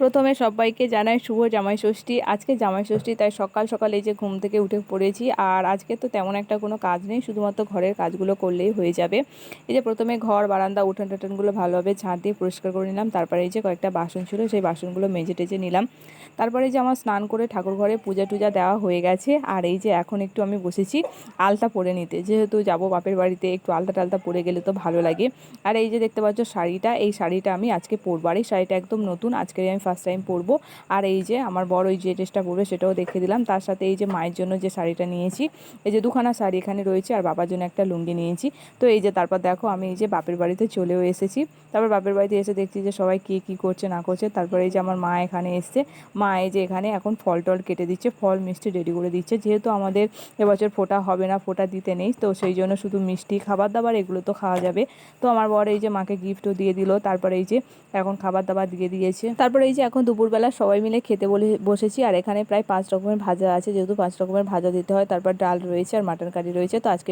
প্রথমে সবাইকে জানাই শুভ জামাই ষষ্ঠী। আজকে জামাই ষষ্ঠী, তাই সকাল সকাল এই যে ঘুম থেকে উঠে পড়েছি। আর আজকে তো তেমন একটা কোনো কাজ নেই, শুধুমাত্র ঘরের কাজগুলো করলেই হয়ে যাবে। এই যে প্রথমে ঘর বারান্দা উঠান টাটানগুলো ভালোভাবে ঝাঁট দিয়ে পরিষ্কার করে নিলাম। তারপরে এই যে কয়েকটা বাসন ছিল, সেই বাসনগুলো মেজে টেজে নিলাম। তারপরে যে আমার স্নান করে ঠাকুর ঘরে পূজা টুজা দেওয়া হয়ে গেছে। আর এই যে এখন একটু আমি বসেছি আলতা পরে নিতে, যেহেতু যাব বাপের বাড়িতে, একটু আলতা টালতা পরে গেলে তো ভালো লাগে। আর এই যে দেখতে পাচ্ছ শাড়িটা, এই শাড়িটা আমি আজকে পরবো। আর এই শাড়িটা একদম নতুন, আজকে আমি ফার্স্ট টাইম পরবো। আর এই যে আমার বড় ওই যে ড্রেসটা পরবে সেটাও দেখে দিলাম। তার সাথে এই যে মায়ের জন্য যে শাড়িটা নিয়েছি, এই যে দুখানা শাড়ি এখানে রয়েছে, আর বাবার জন্য একটা লুঙ্গি নিয়েছি। তো এই যে তারপর দেখো আমি এই যে বাপের বাড়িতে চলেও এসেছি। তারপর বাপের বাড়িতে এসে দেখছি যে সবাই কী করছে না করছে। তারপরে এই যে আমার মা এখানে এসছে, মা এই যে এখানে এখন ফল টল কেটে দিচ্ছে, ফল মিষ্টি রেডি করে দিচ্ছে। যেহেতু আমাদের এবছর ফোঁটা হবে না, ফোঁটা দিতে নেই, তো সেই জন্য শুধু মিষ্টি খাবার দাবার এগুলো তো খাওয়া যাবে। তো আমার বর এই যে মাকে গিফটও দিয়ে দিল। তারপরে এই যে এখন খাবার দাবার দিয়ে দিয়েছে। তারপরে এই যে এখন দুপুরবেলা সবাই মিলে খেতে বসেছি। আর এখানে প্রায় 5 রকমের ভাজা আছে, যেহেতু 5 রকমের ভাজা দিতে হয়। তারপর ডাল রয়েছে আর মাটন কারি রয়েছে। তো আজকে